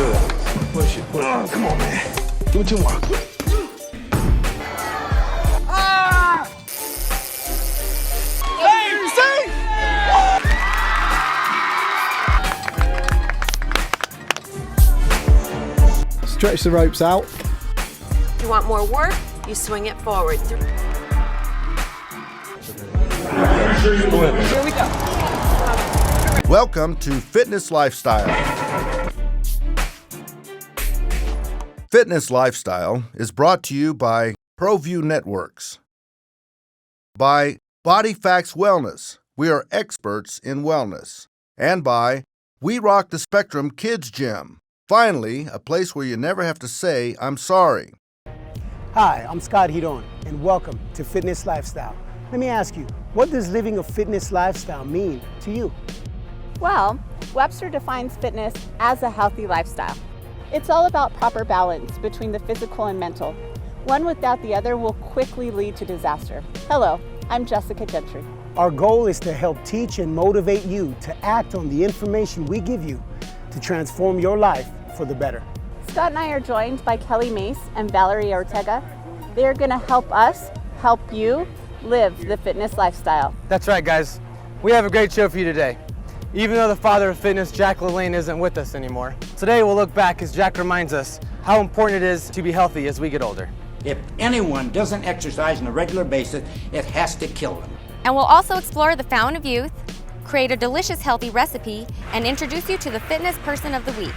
Good. Push it. Oh, come on, man. Give me 2 more. Ah! Hey, see? Stretch the ropes out. If you want more work, you swing it forward. Here we go. Welcome to Fitness Lifestyle. Fitness Lifestyle is brought to you by ProView Networks, by Body Facts Wellness, we are experts in wellness, and by We Rock the Spectrum Kids Gym. Finally, a place where you never have to say, I'm sorry. Hi, I'm Scott Hidon, and welcome to Fitness Lifestyle. Let me ask you, what does living a fitness lifestyle mean to you? Well, Webster defines fitness as a healthy lifestyle. It's all about proper balance between the physical and mental. One without the other will quickly lead to disaster. Hello, I'm Jessica Gentry. Our goal is to help teach and motivate you to act on the information we give you to transform your life for the better. Scott and I are joined by Kelly Mace and Valerie Ortega. They are going to help us help you live the fitness lifestyle. That's right, guys. We have a great show for you today. Even though the father of fitness, Jack LaLanne, isn't with us anymore, today we'll look back as Jack reminds us how important it is to be healthy as we get older. If anyone doesn't exercise on a regular basis, it has to kill them. And we'll also explore the Fountain of Youth, create a delicious healthy recipe, and introduce you to the Fitness Person of the Week.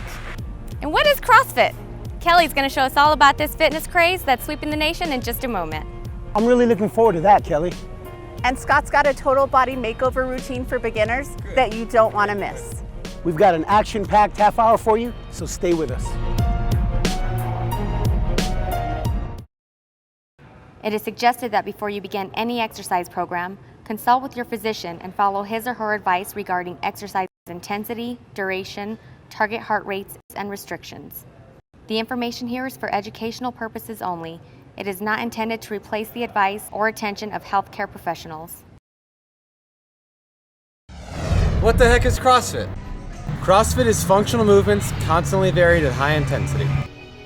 And what is CrossFit? Kelly's going to show us all about this fitness craze that's sweeping the nation in just a moment. I'm really looking forward to that, Kelly. And Scott's got a total body makeover routine for beginners that you don't want to miss. We've got an action-packed half hour for you, so stay with us. It is suggested that before you begin any exercise program, consult with your physician and follow his or her advice regarding exercise intensity, duration, target heart rates, and restrictions. The information here is for educational purposes only. It is not intended to replace the advice or attention of healthcare professionals. What the heck is CrossFit? CrossFit is functional movements constantly varied at high intensity.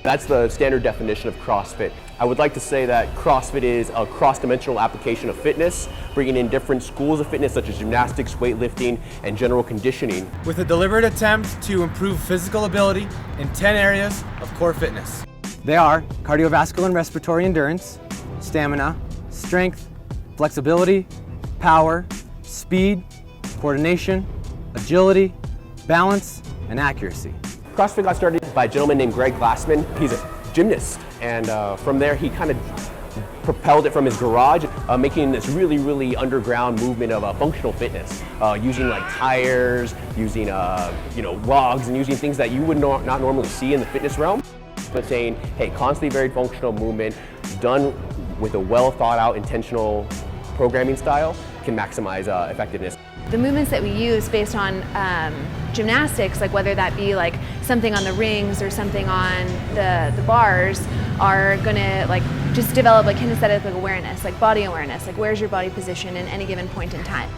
That's the standard definition of CrossFit. I would like to say that CrossFit is a cross-dimensional application of fitness, bringing in different schools of fitness such as gymnastics, weightlifting, and general conditioning. With a deliberate attempt to improve physical ability in 10 areas of core fitness. They are cardiovascular and respiratory endurance, stamina, strength, flexibility, power, speed, coordination, agility, balance, and accuracy. CrossFit got started by a gentleman named Greg Glassman. He's a gymnast, and from there he kind of propelled it from his garage, making this really underground movement of functional fitness, using like tires, using logs, and using things that you would not normally see in the fitness realm. But saying, hey, constantly varied functional movement done with a well thought out intentional programming style can maximize effectiveness. The movements that we use based on gymnastics, like whether that be like something on the rings or something on the bars, are gonna like just develop like kinesthetic awareness, like body awareness, like where's your body position in any given point in time.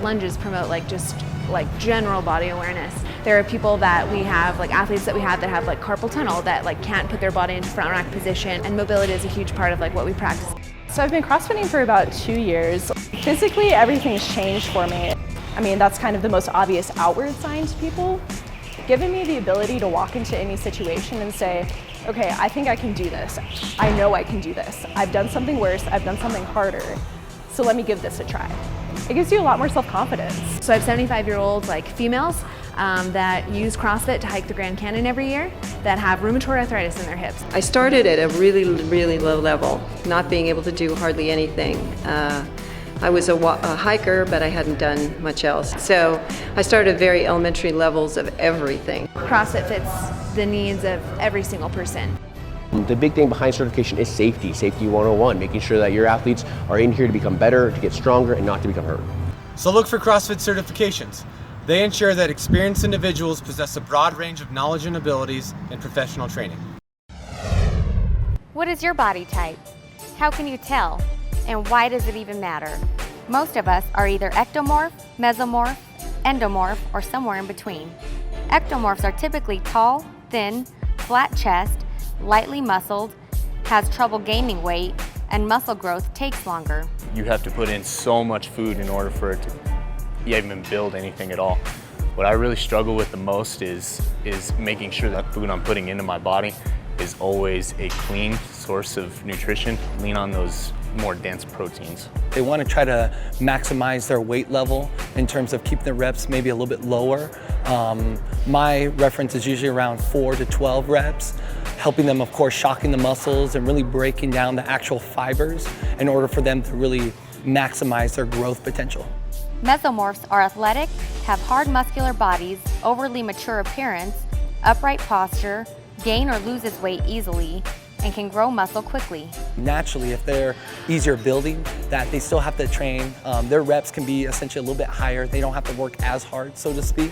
Lunges promote like just like general body awareness. There are people that we have, like athletes that we have that have like carpal tunnel that like can't put their body into front rack position, and mobility is a huge part of like what we practice. So I've been CrossFitting for about 2 years. Physically, everything's changed for me. I mean, that's kind of the most obvious outward sign to people. Giving me the ability to walk into any situation and say, okay, I think I can do this. I know I can do this. I've done something worse, I've done something harder, so let me give this a try. It gives you a lot more self-confidence. So I have 75-year-old like females that use CrossFit to hike the Grand Canyon every year that have rheumatoid arthritis in their hips. I started at a really low level, not being able to do hardly anything. I was a hiker, but I hadn't done much else. So I started at very elementary levels of everything. CrossFit fits the needs of every single person. The big thing behind certification is safety, safety 101, making sure that your athletes are in here to become better, to get stronger, and not to become hurt. So look for CrossFit certifications. They ensure that experienced individuals possess a broad range of knowledge and abilities in professional training. What is your body type? How can you tell? And why does it even matter? Most of us are either ectomorph, mesomorph, endomorph, or somewhere in between. Ectomorphs are typically tall, thin, flat chest, lightly muscled, has trouble gaining weight, and muscle growth takes longer. You have to put in so much food in order for it to even build anything at all. What I really struggle with the most is making sure that food I'm putting into my body is always a clean source of nutrition. Lean on those more dense proteins. They want to try to maximize their weight level in terms of keeping the reps maybe a little bit lower. My reference is usually around 4 to 12 reps, helping them, of course, shocking the muscles and really breaking down the actual fibers in order for them to really maximize their growth potential. Mesomorphs are athletic, have hard muscular bodies, overly mature appearance, upright posture, gain or loses weight easily, and can grow muscle quickly. Naturally, if they're easier building, that they still have to train. Their reps can be essentially a little bit higher. They don't have to work as hard, so to speak.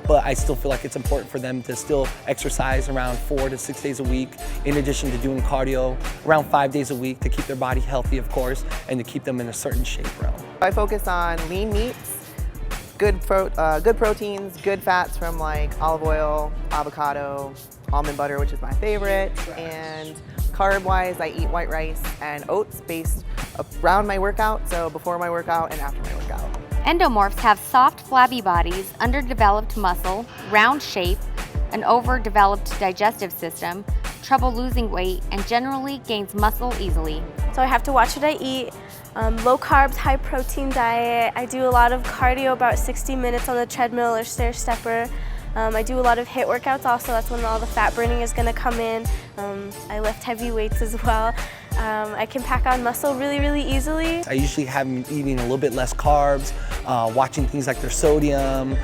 But I still feel like it's important for them to still exercise around 4 to 6 days a week, in addition to doing cardio around 5 days a week to keep their body healthy, of course, and to keep them in a certain shape realm. I focus on lean meats, good proteins, good fats from like olive oil, avocado, almond butter, which is my favorite, and carb-wise, I eat white rice and oats based around my workout, so before my workout and after my workout. Endomorphs have soft, flabby bodies, underdeveloped muscle, round shape, an overdeveloped digestive system, trouble losing weight, and generally gains muscle easily. So I have to watch what I eat. Low carbs, high protein diet. I do a lot of cardio, about 60 minutes on the treadmill or stair stepper. I do a lot of HIIT workouts also. That's when all the fat burning is going to come in. I lift heavy weights as well. I can pack on muscle really, really easily. I usually have them eating a little bit less carbs, watching things like their sodium,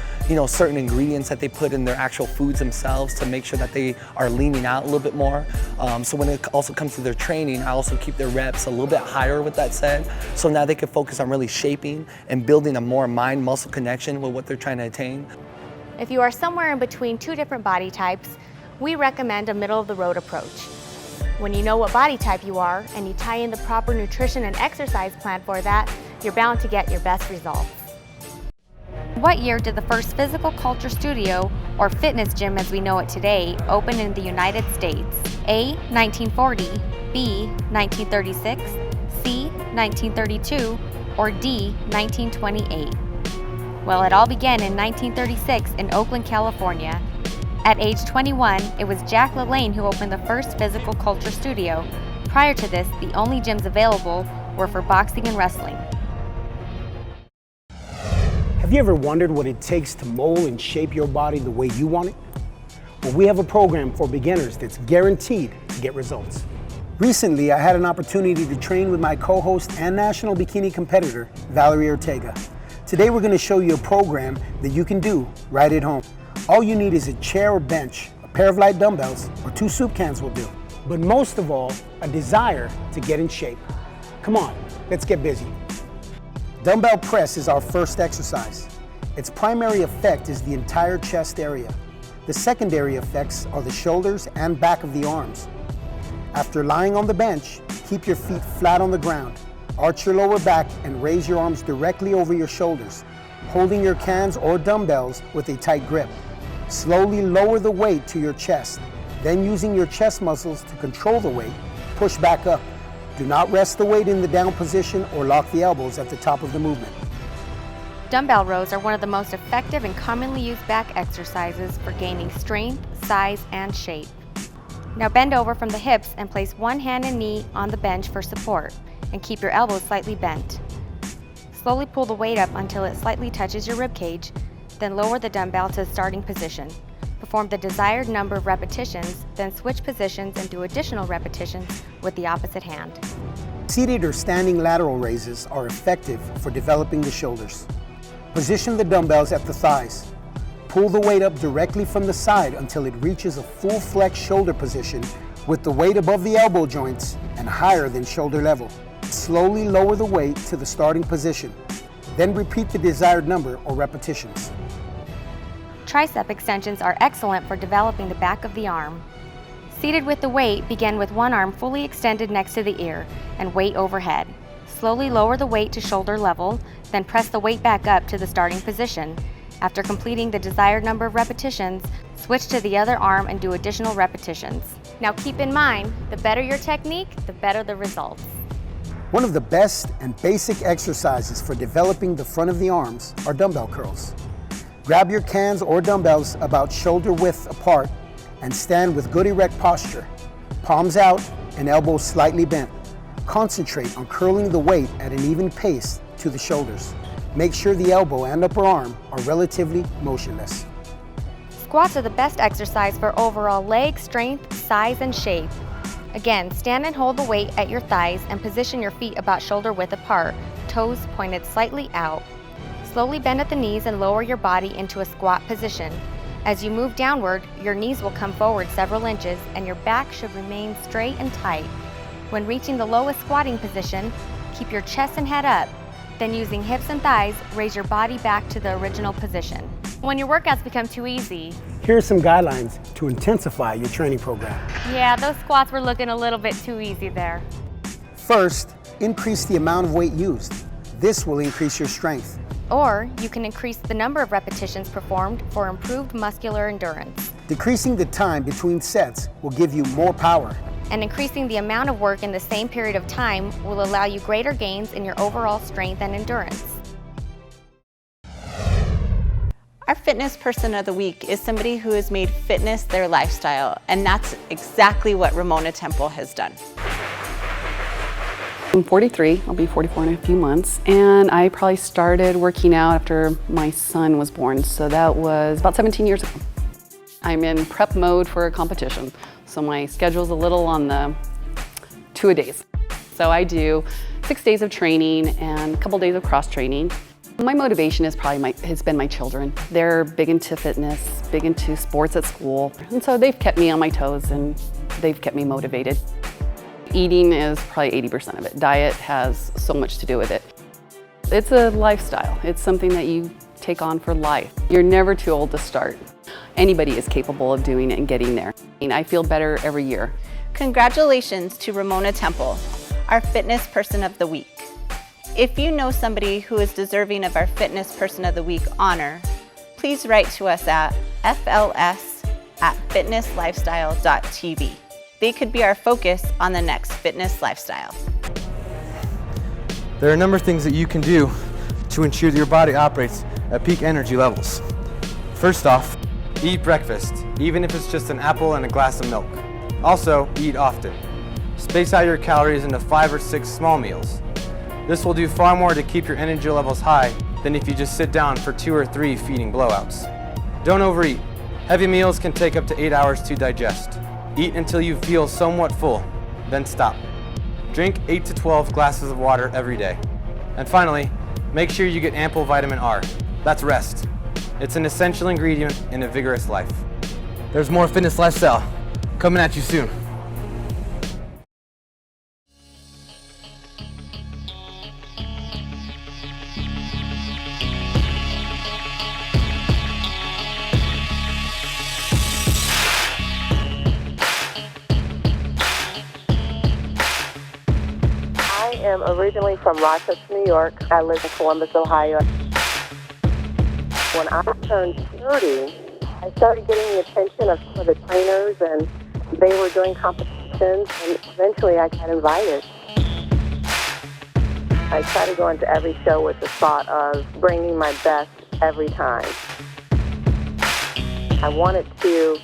certain ingredients that they put in their actual foods themselves to make sure that they are leaning out a little bit more. So when it also comes to their training, I also keep their reps a little bit higher with that said. So now they can focus on really shaping and building a more mind-muscle connection with what they're trying to attain. If you are somewhere in between two different body types, we recommend a middle-of-the-road approach. When you know what body type you are and you tie in the proper nutrition and exercise plan for that, you're bound to get your best results. What year did the first physical culture studio, or fitness gym as we know it today, open in the United States? A, 1940, B, 1936, C, 1932, or D, 1928? Well, it all began in 1936 in Oakland, California. At age 21, it was Jack LaLanne who opened the first physical culture studio. Prior to this, the only gyms available were for boxing and wrestling. Have you ever wondered what it takes to mold and shape your body the way you want it? Well, we have a program for beginners that's guaranteed to get results. Recently, I had an opportunity to train with my co-host and national bikini competitor, Valerie Ortega. Today, we're going to show you a program that you can do right at home. All you need is a chair or bench, a pair of light dumbbells, or 2 soup cans will do. But most of all, a desire to get in shape. Come on, let's get busy. Dumbbell press is our first exercise. Its primary effect is the entire chest area. The secondary effects are the shoulders and back of the arms. After lying on the bench, keep your feet flat on the ground. Arch your lower back and raise your arms directly over your shoulders, holding your cans or dumbbells with a tight grip. Slowly lower the weight to your chest. Then using your chest muscles to control the weight, push back up. Do not rest the weight in the down position or lock the elbows at the top of the movement. Dumbbell rows are one of the most effective and commonly used back exercises for gaining strength, size, and shape. Now bend over from the hips and place one hand and knee on the bench for support, and keep your elbows slightly bent. Slowly pull the weight up until it slightly touches your rib cage, then lower the dumbbell to the starting position. Perform the desired number of repetitions, then switch positions and do additional repetitions with the opposite hand. Seated or standing lateral raises are effective for developing the shoulders. Position the dumbbells at the thighs. Pull the weight up directly from the side until it reaches a full flex shoulder position with the weight above the elbow joints and higher than shoulder level. Slowly lower the weight to the starting position. Then repeat the desired number or repetitions. Tricep extensions are excellent for developing the back of the arm. Seated with the weight, begin with one arm fully extended next to the ear and weight overhead. Slowly lower the weight to shoulder level, then press the weight back up to the starting position. After completing the desired number of repetitions, Switch to the other arm and do additional repetitions. Now keep in mind, the better your technique, the better the results. One of the best and basic exercises for developing the front of the arms are dumbbell curls. Grab your cans or dumbbells about shoulder width apart and stand with good erect posture, palms out and elbows slightly bent. Concentrate on curling the weight at an even pace to the shoulders. Make sure the elbow and upper arm are relatively motionless. Squats are the best exercise for overall leg strength, size, and shape. Again, stand and hold the weight at your thighs and position your feet about shoulder width apart, toes pointed slightly out. Slowly bend at the knees and lower your body into a squat position. As you move downward, your knees will come forward several inches and your back should remain straight and tight. When reaching the lowest squatting position, keep your chest and head up. Then using hips and thighs, raise your body back to the original position. When your workouts become too easy, here are some guidelines to intensify your training program. yeah, those squats were looking a little bit too easy there. First, increase the amount of weight used. This will increase your strength. Or you can increase the number of repetitions performed for improved muscular endurance. Decreasing the time between sets will give you more power. And increasing the amount of work in the same period of time will allow you greater gains in your overall strength and endurance. Our fitness person of the week is somebody who has made fitness their lifestyle, and that's exactly what Ramona Temple has done. I'm 43, I'll be 44 in a few months, and I probably started working out after my son was born, so that was about 17 years ago. I'm in prep mode for a competition, so my schedule's a little on the two-a-days. So I do 6 days of training and a couple days of cross training. My motivation is has been my children. They're big into fitness, big into sports at school, and so they've kept me on my toes and they've kept me motivated. Eating is probably 80% of it. Diet has so much to do with it. It's a lifestyle. It's something that you take on for life. You're never too old to start. Anybody is capable of doing it and getting there. I feel better every year. Congratulations to Ramona Temple, our fitness person of the week. If you know somebody who is deserving of our fitness person of the week honor, please write to us at fls@fitnesslifestyle.tv. They could be our focus on the next Fitness Lifestyle. There are a number of things that you can do to ensure that your body operates at peak energy levels. First off, eat breakfast, even if it's just an apple and a glass of milk. Also, eat often. Space out your calories into 5 or 6 small meals. This will do far more to keep your energy levels high than if you just sit down for 2 or 3 feeding blowouts. Don't overeat. Heavy meals can take up to 8 hours to digest. Eat until you feel somewhat full, then stop. Drink 8 to 12 glasses of water every day. And finally, make sure you get ample vitamin R. That's rest. It's an essential ingredient in a vigorous life. There's more Fitness Lifestyle coming at you soon. I am originally from Rochester, New York. I live in Columbus, Ohio. When I turned 30, I started getting the attention of some of the trainers, and they were doing competitions, and eventually I got invited. I try to go into every show with the thought of bringing my best every time. I wanted to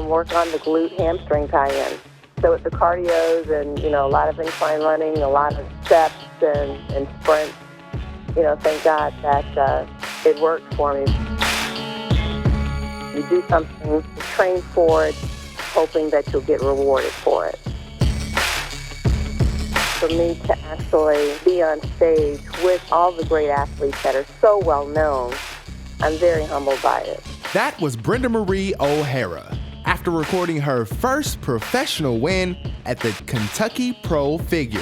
work on the glute hamstring tie-in. So with the cardios and, a lot of incline running, a lot of steps and sprints, thank God that it worked for me. You do something, you train for it, hoping that you'll get rewarded for it. For me to actually be on stage with all the great athletes that are so well known, I'm very humbled by it. That was Brenda Marie O'Hara, after recording her first professional win at the Kentucky Pro Figure.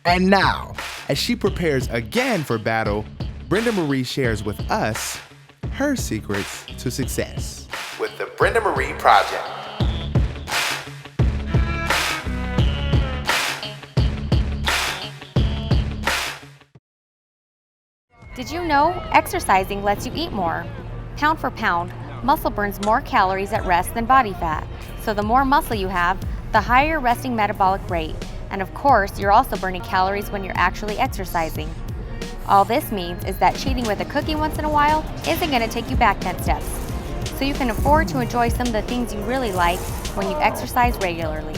And now, as she prepares again for battle, Brenda Marie shares with us her secrets to success with the Brenda Marie Project. Did you know exercising lets you eat more? Pound for pound, Muscle burns more calories at rest than body fat, so the more muscle you have, the higher your resting metabolic rate. And of course, you're also burning calories when you're actually exercising. All this means is that cheating with a cookie once in a while isn't going to take you back 10 steps. So you can afford to enjoy some of the things you really like when you exercise regularly.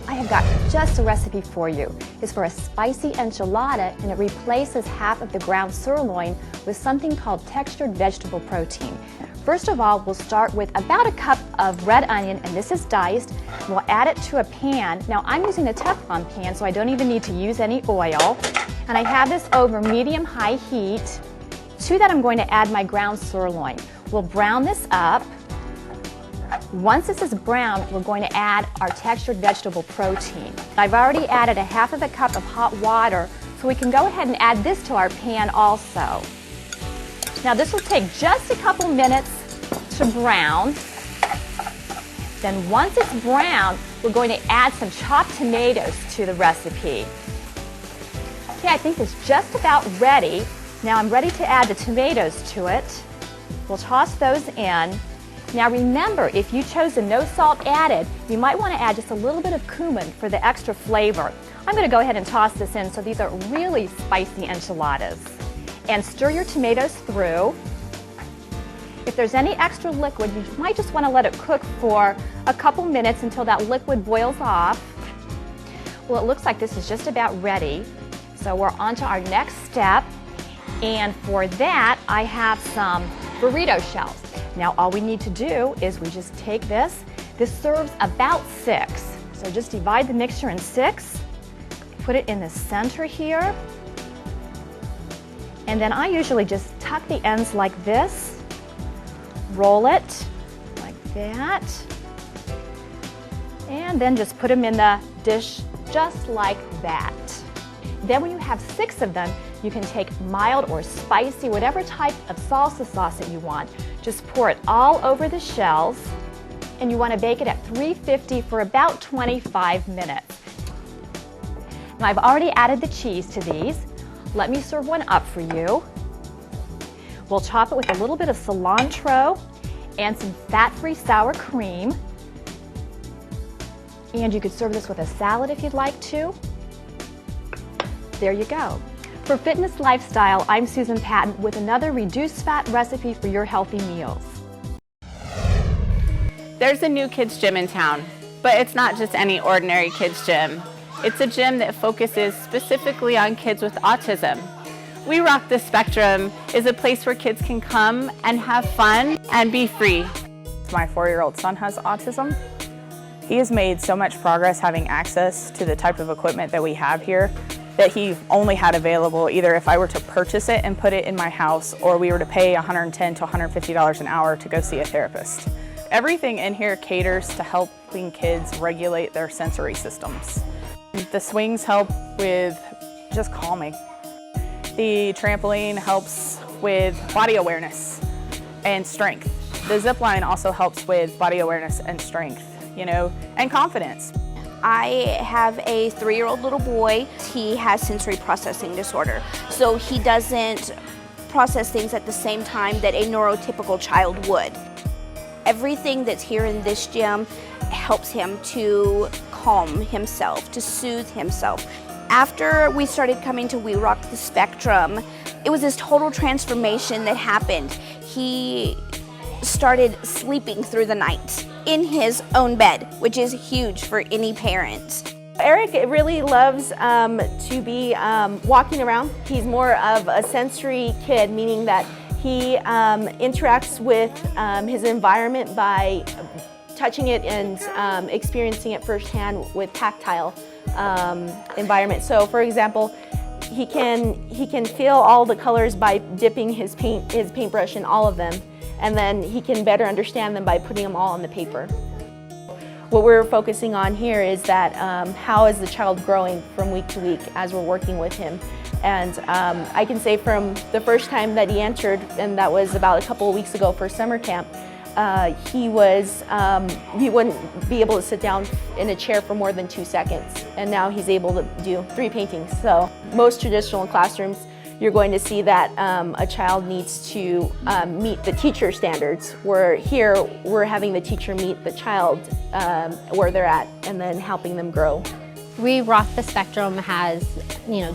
I have got just a recipe for you. It's for a spicy enchilada, and it replaces half of the ground sirloin with something called textured vegetable protein. First of all, we'll start with about a cup of red onion, and this is diced. We'll add it to a pan. Now I'm using a Teflon pan, so I don't even need to use any oil. And I have this over medium-high heat. To that, I'm going to add my ground sirloin. We'll brown this up. Once this is brown, we're going to add our textured vegetable protein. I've already added a half of a cup of hot water, so we can go ahead and add this to our pan also. Now this will take just a couple minutes to brown. Then once it's brown, we're going to add some chopped tomatoes to the recipe. Okay, I think it's just about ready. Now I'm ready to add the tomatoes to it. We'll toss those in. Now remember, if you chose a no salt added, you might want to add just a little bit of cumin for the extra flavor. I'm going to go ahead and toss this in, so these are really spicy enchiladas. And stir your tomatoes through. If there's any extra liquid, you might just want to let it cook for a couple minutes until that liquid boils off. Well, it looks like this is just about ready. So we're on to our next step. And for that, I have some burrito shells. Now all we need to do is we just take this. This serves about 6. So just divide the mixture in 6. Put it in the center here. And then I usually just tuck the ends like this. Roll it like that. And then just put them in the dish just like that. Then when you have 6 of them, you can take mild or spicy, whatever type of salsa sauce that you want. Just pour it all over the shells, and you want to bake it at 350 for about 25 minutes. Now I've already added the cheese to these. Let me serve one up for you. We'll top it with a little bit of cilantro and some fat-free sour cream. And you could serve this with a salad if you'd like to. There you go. For Fitness Lifestyle, I'm Susan Patton with another reduced fat recipe for your healthy meals. There's a new kids gym in town, but it's not just any ordinary kids gym. It's a gym that focuses specifically on kids with autism. We Rock the Spectrum is a place where kids can come and have fun and be free. My 4-year-old son has autism. He has made so much progress having access to the type of equipment that we have here that he only had available either if I were to purchase it and put it in my house, or we were to pay $110 to $150 an hour to go see a therapist. Everything in here caters to helping kids regulate their sensory systems. The swings help with just calming. The trampoline helps with body awareness and strength. The zip line also helps with body awareness and strength, and confidence. I have a 3-year-old little boy. He has sensory processing disorder, so he doesn't process things at the same time that a neurotypical child would. Everything that's here in this gym helps him to calm himself, to soothe himself. After we started coming to We Rock the Spectrum, it was this total transformation that happened. He started sleeping through the night in his own bed, which is huge for any parent. Eric really loves to be walking around. He's more of a sensory kid, meaning that he interacts with his environment by touching it and experiencing it firsthand with tactile environment. So for example, he can feel all the colors by dipping his paintbrush in all of them, and then he can better understand them by putting them all on the paper. What we're focusing on here is that how is the child growing from week to week as we're working with him. And I can say from the first time that he entered, and that was about a couple of weeks ago for summer camp, he wouldn't be able to sit down in a chair for more than 2 seconds, and now he's able to do 3 paintings. So most traditional classrooms, you're going to see that a child needs to meet the teacher standards, where here we're having the teacher meet the child where they're at and then helping them grow. We Rock the Spectrum has,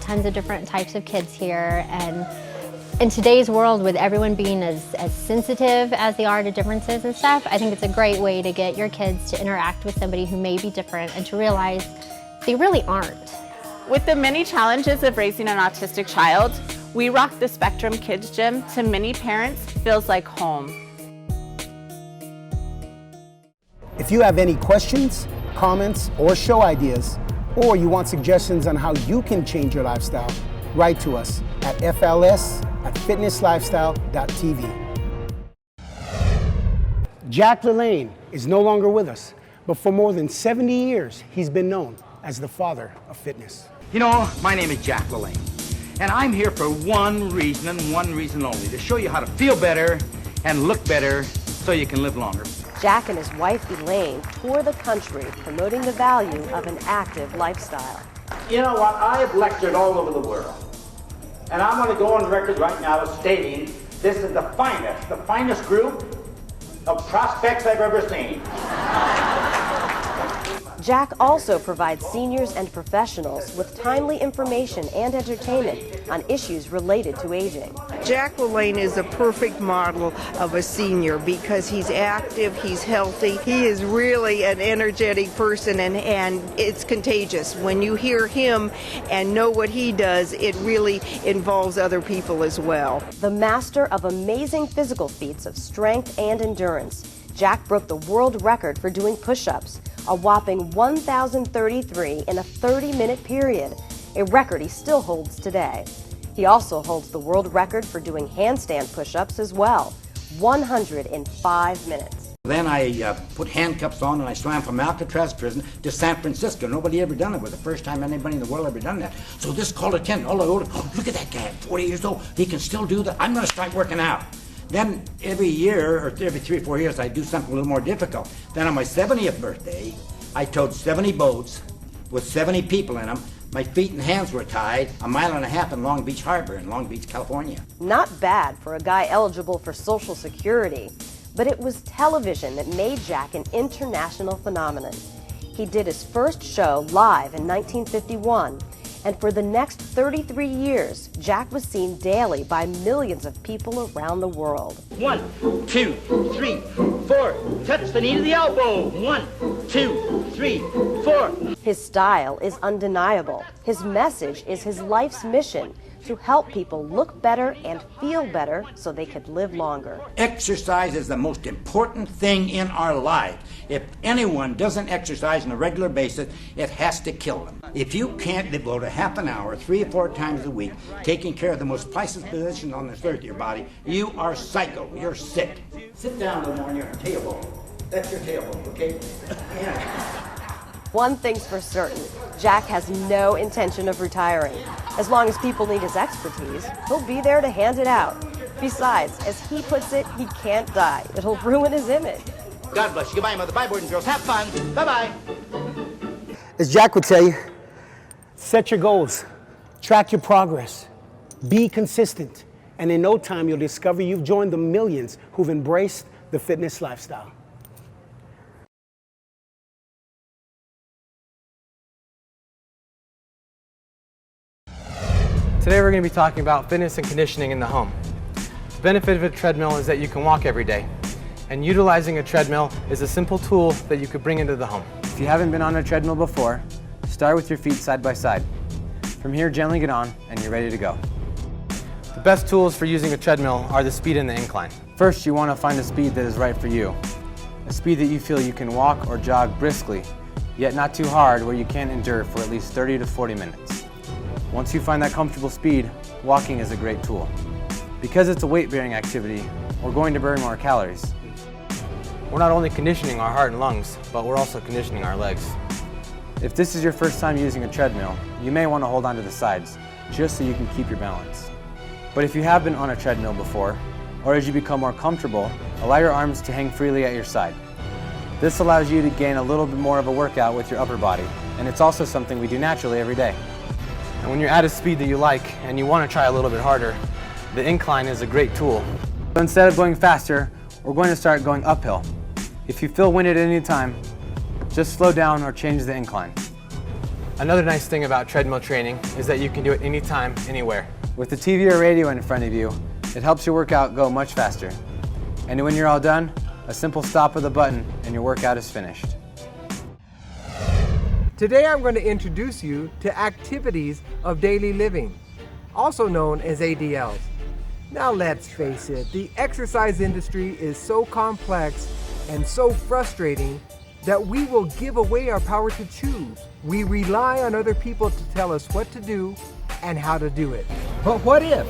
tons of different types of kids here, and in today's world, with everyone being as sensitive as they are to differences and stuff, I think it's a great way to get your kids to interact with somebody who may be different and to realize they really aren't. With the many challenges of raising an autistic child, We Rock the Spectrum Kids Gym to many parents feels like home. If you have any questions, comments, or show ideas, or you want suggestions on how you can change your lifestyle, write to us at fls@fitnesslifestyle.tv. Jack LaLanne is no longer with us, but for more than 70 years, he's been known as the father of fitness. You know, my name is Jack LaLanne, and I'm here for one reason and one reason only, to show you how to feel better and look better so you can live longer. Jack and his wife Elaine tour the country promoting the value of an active lifestyle. You know what? I have lectured all over the world, and I'm going to go on record right now as stating this is the finest group of prospects I've ever seen. Jack also provides seniors and professionals with timely information and entertainment on issues related to aging. Jack LaLanne is a perfect model of a senior because he's active, he's healthy, he is really an energetic person, and it's contagious. When you hear him and know what he does, it really involves other people as well. The master of amazing physical feats of strength and endurance, Jack broke the world record for doing push-ups, a whopping 1,033 in a 30-minute period, a record he still holds today. He also holds the world record for doing handstand push-ups as well, 100 in 5 minutes. Then I put handcuffs on and I swam from Alcatraz prison to San Francisco. Nobody ever done it. It was the first time anybody in the world ever done that. So this called attention. Oh, look at that guy, 40 years old. He can still do that. I'm going to start working out. Then every year, or every 3 or 4 years, I do something a little more difficult. Then on my 70th birthday, I towed 70 boats with 70 people in them. My feet and hands were tied 1.5 miles in Long Beach Harbor in Long Beach, California. Not bad for a guy eligible for Social Security, but it was television that made Jack an international phenomenon. He did his first show live in 1951, and for the next 33 years, Jack was seen daily by millions of people around the world. 1, 2, 3, 4. Touch the knee to the elbow. 1, 2, 3, 4. His style is undeniable. His message is his life's mission: to help people look better and feel better so they could live longer. Exercise is the most important thing in our life. If anyone doesn't exercise on a regular basis, it has to kill them. If you can't devote a half an hour, 3 or 4 times a week, taking care of the most priceless position on this earth, your body, you are psycho. You're sick. Sit down in the morning on your tailbone. That's your tailbone, okay? Yeah. One thing's for certain, Jack has no intention of retiring. As long as people need his expertise, he'll be there to hand it out. Besides, as he puts it, he can't die. It'll ruin his image. God bless you. Goodbye, mother. Bye, boys and girls. Have fun. Bye-bye. As Jack would tell you, set your goals, track your progress, be consistent, and in no time you'll discover you've joined the millions who've embraced the fitness lifestyle. Today we're going to be talking about fitness and conditioning in the home. The benefit of a treadmill is that you can walk every day, and utilizing a treadmill is a simple tool that you could bring into the home. If you haven't been on a treadmill before, start with your feet side by side. From here, gently get on and you're ready to go. The best tools for using a treadmill are the speed and the incline. First, you want to find a speed that is right for you. A speed that you feel you can walk or jog briskly, yet not too hard where you can't endure for at least 30 to 40 minutes. Once you find that comfortable speed, walking is a great tool. Because it's a weight-bearing activity, we're going to burn more calories. We're not only conditioning our heart and lungs, but we're also conditioning our legs. If this is your first time using a treadmill, you may want to hold on to the sides, just so you can keep your balance. But if you have been on a treadmill before, or as you become more comfortable, allow your arms to hang freely at your side. This allows you to gain a little bit more of a workout with your upper body, and it's also something we do naturally every day. And when you're at a speed that you like and you want to try a little bit harder, the incline is a great tool. So instead of going faster, we're going to start going uphill. If you feel winded at any time, just slow down or change the incline. Another nice thing about treadmill training is that you can do it anytime, anywhere. With the TV or radio in front of you, it helps your workout go much faster. And when you're all done, a simple stop of the button and your workout is finished. Today I'm going to introduce you to activities of daily living, also known as ADLs. Now let's face it, the exercise industry is so complex and so frustrating that we will give away our power to choose. We rely on other people to tell us what to do and how to do it. But what if?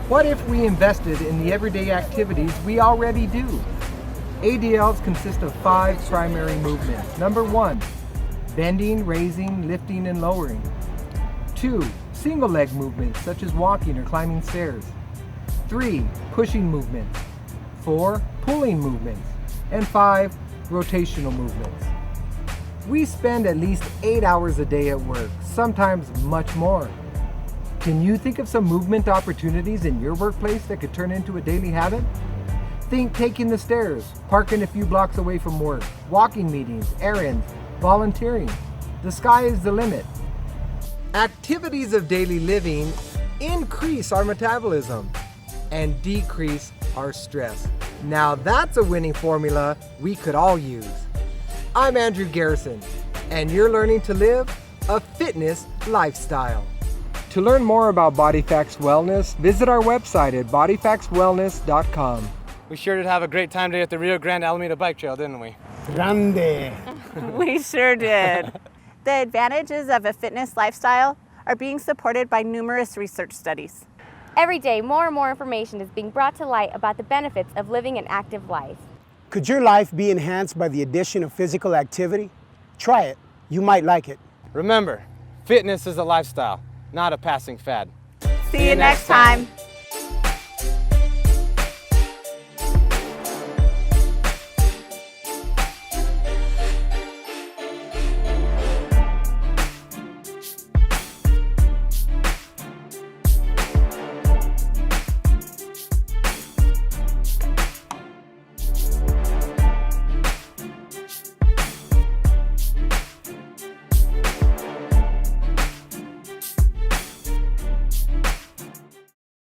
What if we invested in the everyday activities we already do? ADLs consist of 5 primary movements. Number 1, bending, raising, lifting, and lowering. 2, single leg movements such as walking or climbing stairs. 3, pushing movements. 4, pulling movements. And 5, rotational movements. We spend at least 8 hours a day at work, sometimes much more. Can you think of some movement opportunities in your workplace that could turn into a daily habit? Think taking the stairs, parking a few blocks away from work, walking meetings, errands, volunteering. The sky is the limit. Activities of daily living increase our metabolism and decrease our stress. Now that's a winning formula we could all use. I'm Andrew Garrison, and you're learning to live a fitness lifestyle. To learn more about BodyFacts Wellness, visit our website at bodyfactswellness.com. We sure did have a great time today at the Rio Grande Alameda Bike Trail, didn't we? Grande. We sure did. The advantages of a fitness lifestyle are being supported by numerous research studies. Every day, more and more information is being brought to light about the benefits of living an active life. Could your life be enhanced by the addition of physical activity? Try it. You might like it. Remember, fitness is a lifestyle, not a passing fad. See you next time.